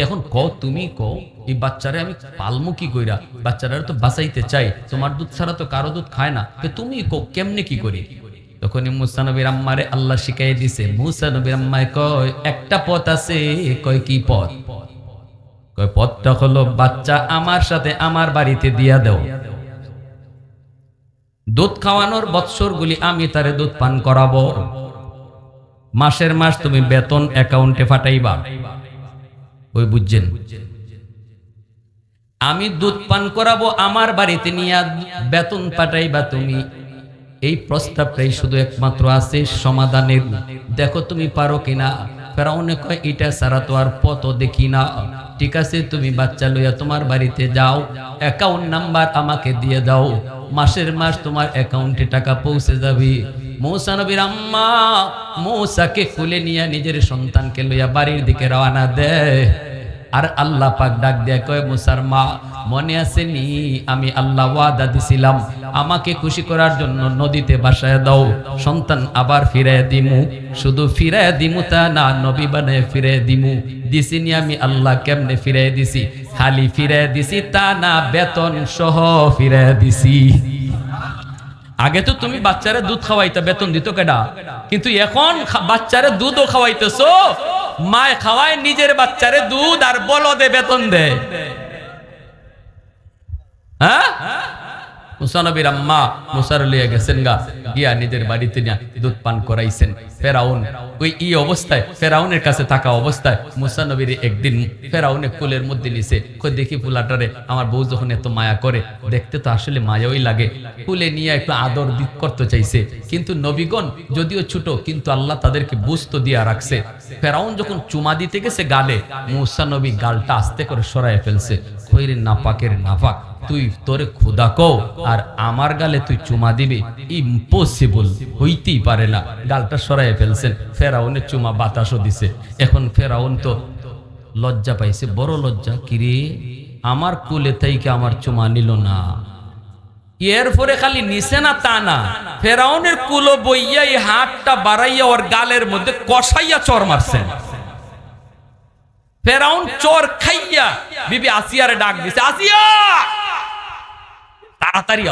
এখন কও, তুমি কও, এই বাচ্চারে আমি পালমু কি কইরা, বাচ্চারা তো বাঁচাইতে চাই, তোমার দুধ ছাড়া তো কারো দুধ খায় না, তুমি কও কেমনে কি করি? তখনই মূসা নবীর আম্মারে আল্লাহ শিখাই দিছে। মূসা নবীর আম্মায় কয়, একটা পথ আছে। কয়, কি পথ? কয়, পথটা হলো বাচ্চা আমার সাথে আমার বাড়িতে দিয়া দাও, দুধ খাওয়ানোর বৎসরগুলি আমি তারে দুধ পান করাবো, মাসের মাস তুমি বেতন অ্যাকাউন্টে পাঠাইবা। ওই বুঝছেন, আমি দুধ পান করাবো, আমার বাড়িতে নিয়ে বেতন পাঠাইবা তুমি। এই প্রস্তাবটাই শুধু একমাত্র আছে সমাধানের, দেখো তুমি পারো কিনা। ফেরাউনে কয়, এটা ছাড়া তো আর পথ দেখি না। ঠিক আছে, তুমি বাচ্চা লইয়া তোমার বাড়িতে যাও, অ্যাকাউন্ট নাম্বার আমাকে দিয়ে দাও, মাসের মাস তোমার অ্যাকাউন্টে টাকা পৌঁছে যাবে। মূসা নবীর আম্মা মূসাকে কোলে নিয়ে নিজের সন্তানকে লইয়া বাড়ির দিকে রওনা দেয়। আর আল্লাহ পাক ডাক দেয়া কয়, মূসার মা, মনে আছে নি আমি আল্লাহ ওয়াদা দিছিলাম, আমাকে খুশি করার জন্য নদীতে ভাসায় দাও, সন্তান আবার ফিরায় দিমু। শুধু ফিরায় দিমু তা না, নবী বানায় ফিরায় দিমু। দিছিনি আমি আল্লাহ, কেমনে ফিরায় দিছি? খালি ফিরায় দিছি তা না, বেতন সহ ফিরায় দিছি। আগে তো তুমি বাচ্চারে দুধ খাওয়াইতে, বেতন দিত কেডা? কিন্তু এখন বাচ্চারে দুধও খাওয়াইতেছো, মায় খাওয়ায় নিজের বাচ্চারে দুধ আর বলদে বেতন দেয়। হ্যাঁ, মূসা নবীর আম্মা মূসার লিয়ে গেছেন গা, গিয়া নিজের বাড়িতে নিয়ে দুধ পান করাইছেন। ফেরাউন ওই অবস্থায়, ফেরাউনের কাছে থাকা অবস্থায় মূসা নবীর একদিন ফেরাউনে কোলের মধ্যে নিছে। কই, দেখি পোলাটারে, আমার বউ যখন এত মায়া করে, দেখতে তো আসলে মায়াই লাগে। কোলে নিয়ে একটু আদর দিক করতে চাইছে, কিন্তু নবীগণ যদিও ছোট, কিন্তু আল্লাহ তাদেরকে বুঝতো দিয়া রাখছে। ফেরাউন যখন চুমা দিতে গেছে গালে, মূসা নবী গালটা আস্তে করে সরায় ফেলছে। কইরে, নাপাকের নাপাক, তুই তোরে খোদা কও আর আমার গালে তুই চুমা দিবি? ইম্পসিবল, হইতেই পারে না। গালটা সরাই ফেলছেন। ফেরাউনের চুমা বাতাসও দিছে। এখন ফেরাউন তো লজ্জা পাইছে, বড় লজ্জা। কিরে, আমার কুলে থেকে আমার চুমা নিল না। এরপরে খালি নিছে না তা না, ফেরাউনের কুলো বইয়া এই হাতটা বাড়াইয়া ওর গালের মধ্যে কষাইয়া চর মারছেন। ফেরাউন চর খাইয়া বিবি আসিয়ারে ডাক দিছে, আসিয়া তাড়াতাড়ি।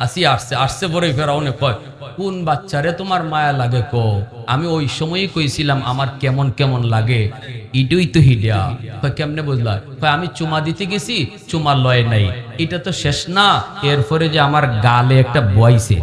আসিয়া আসছে বড়ই ফেরাউনে কয়, কোন বাচ্চারে তোমার মায়া লাগে কো? আমি ওই সময়ই কইছিলাম আমার কেমন কেমন লাগে, ইডুই তো হিডিয়া। কয়, কেমনে বুঝলা? কয়, আমি চুমা দিতে গেছি, চুমা লয় নাই। এটা তো শেষ না, এরপরে যে আমার গালে একটা বয়সে।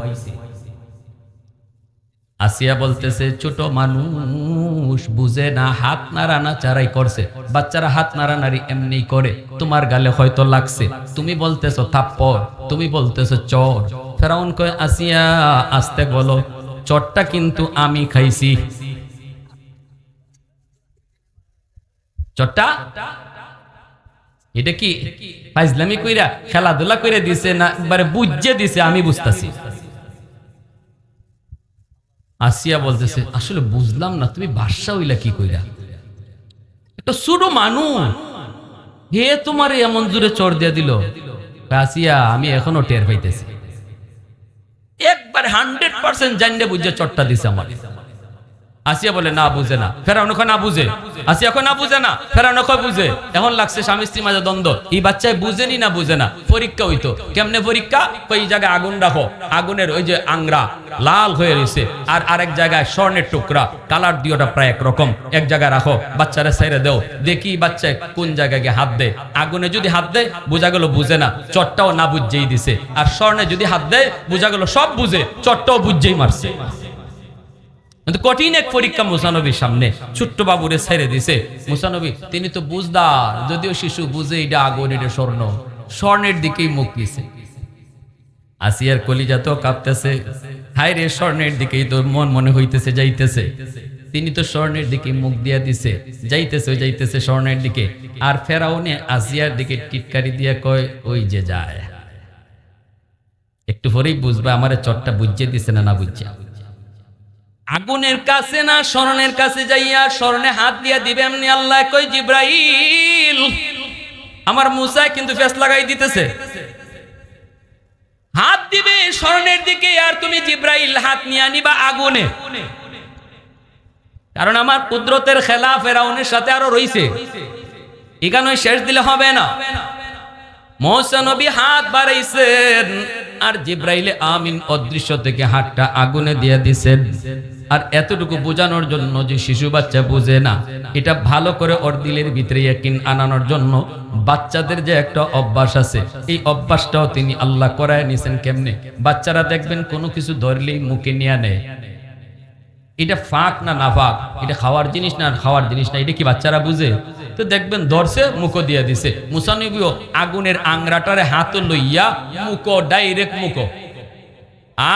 আসিয়া বলতেছে, ছোট মানুষ বুঝে না, হাত নাড়ানা চারাই করছে। বাচ্চারা হাত নাড়ানাড়ি এমনি করে, তোমার গালে হয়তো লাগছে। তুমি বলতেছো থাপ্পড়, তুমি বলতেছো চর। ফেরাউন কয় আসিয়া আস্তে বলো, চটটা কিন্তু আমি খাইছি। চটটা এটা কি ফাইজলামি কইরা খেলাধুলা করে দিছে না একবারে বুঝে দিছে? আমি বুঝতাছি। আসিয়া বলতেছে আসলে বুঝলাম না, তুমি বাদশা হইলা কি কইরা? একটা ছোট মানুষ হে তোমার এমন জোরে চর দিয়া দিল। আসিয়া আমি এখনো টের পাইতেছি, একবার 100% জানলে বুঝে চটটা দিছে আমার। আসিয়া বলে না বুঝে না। ফেরাউন কয় না বুঝে। আসিয়া কয় না বুঝে না। ফেরাউন কয় বুঝে। এখন লাগছে স্বামী স্ত্রী মাঝে দ্বন্দ্ব, এই বাচ্চায় বুঝেনি না বুঝে না। পরীক্ষা হইতো, কেমনে পরীক্ষা? কই জায়গায় আগুন রাখো, আগুনের ওই যে আংরা লাল হয়ে রয়েছে, আর আরেক জায়গায় স্বর্ণের টুকরা, কালার দিওটা প্রায় একরকম, এক জায়গায় রাখো, বাচ্চারা ছেড়ে দেও, দেখি বাচ্চায় কোন জায়গায় গিয়ে হাত দেয়। আগুনে যদি হাত দেয় বোঝা গেল বুঝে না, চটটাও না বুঝেই দিছে। আর স্বর্ণে যদি হাত দেয় বোঝা গেল সব বুঝে, চটটাও বুঝেই মারছে। কিন্তু কঠিন এক পরীক্ষা মুসা নবীর সামনে, ছোট্ট বাবুরে ছেড়ে দিছে। মুসা নবী তিনি তো বুঝদার, যদিও শিশু বুঝে এটা আগুন এটা স্বর্ণ, স্বর্ণের দিকেই মুখ দিছে। আসিয়ার কলিজা তো কাঁপতেছে, হায় রে স্বর্ণের দিকেই তো মন মনে হইতেছে যাইতেছে। তিনি তো স্বর্ণের দিকে মুখ দিয়া দিছে, যাইতেছে যাইতেছে স্বর্ণের দিকে। আর ফেরাউনে আসিয়ার দিকে টিটকারি দিয়া কয় ওই যে যায়, একটু পরেই বুঝবে আমারে চটটা বুঝিয়ে দিছে না না বুঝছে। আগুনের কাছে না স্বর্ণের কাছে যাইয়া স্বর্ণে হাত দিয়া দিবে এমনি আল্লাহ কই জিব্রাইল আমার মুসা কিন্তু ফেস লাগাই দিতেছে, হাত দিবে স্বর্ণের দিকে, আর তুমি জিব্রাইল হাত নিয়ে আনিবা আগুনে। কারণ আমার কুদরতের খেলা ফেরাউনের সাথে আরো রইছে, এখানে শেষ দিলে হবে না। মুসা নবী হাত বাড়াইছেন, আর জিব্রাইলে আমিন অদৃশ্য থেকে হাতটা আগুনে দিয়ে দিছেন। আর এতটুকু বোঝানোর জন্য যে শিশু বাচ্চা বুঝে না, এটা ভালো করে ওর দিলের ভিতরে ইয়াকিন আনানোর জন্য বাচ্চাদের যে একটা অভ্যাস আছে, এই অভ্যাসটাও তিনি আল্লাহ করায় নিছেন। কেমনে? বাচ্চারা দেখবেন কোনো কিছু ধরলেই মুখে নিয়ে নেয়, এটা ফাঁক না না ফাঁক, এটা খাওয়ার জিনিস না খাওয়ার জিনিস না, এটা কি বাচ্চারা বুঝে? তো দেখবেন ধরছে মুখো দিয়ে দিছে। মুসা নবীও আগুনের আংরাটারে হাত লইয়া মুখো ডাইরেক্ট মুখো,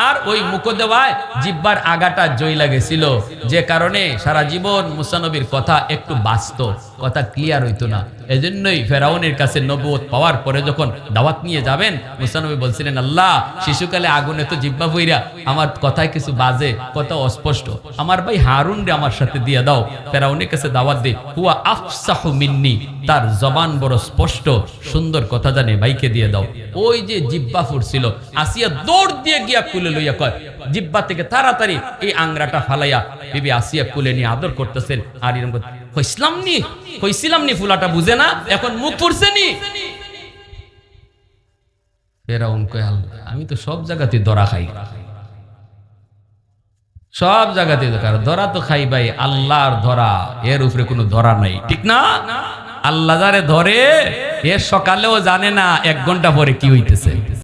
আর ওই মুখো দেওয়ায় জিব্বার আগাটা জয়লা গেছিল, যে কারণে সারা জীবন মুসা নবীর কথা একটু বাস্তব, কথা ক্লিয়ার হইতো না। এজন্যই ফেরাউনের কাছে নবুয়ত পাওয়ার পরে যখন দাওয়াত নিয়ে যাবেন, মুসা নবী বলছিলেন আল্লাহ শিশুকালে আগুনে তো জিব্বা বইরা আমার কথায় কিছু বাজে, কথা অস্পষ্ট, আমার ভাই হারুন রে আমার সাথে দিয়ে দাও, ফেরাউনের কাছে দাওয়াত দে, হুয়া আফসাহু মিন্নি, তার জবান বড় স্পষ্ট সুন্দর কথা জানে, ভাইকে দিয়ে দাও। ওই যে জিব্বা ফুরছিল, আসিয়া দৌড় দিয়ে গিয়া কুলে লইয়া কয় জিব্বা থেকে তাড়াতাড়ি এই আংরাটা ফালাইয়া বিবি আসিয়া কুলে নিয়ে আদর করতেছেন। আর এরকম হইছিলাম নি ফুলাটা বুঝে না, এখন মুখ ফুরছে নি। ফেরাউন কয় আল্লাহ আমি তো সব জায়গাতে ধরা খাই, সব জায়গাতে ধরা তো খাই ভাই, আল্লাহর ধরা এর উপরে কোনো ধরা নাই, ঠিক না? আল্লাহ যারে ধরে এর সকালেও জানে না 1 ঘন্টা পরে কি হইতেছে।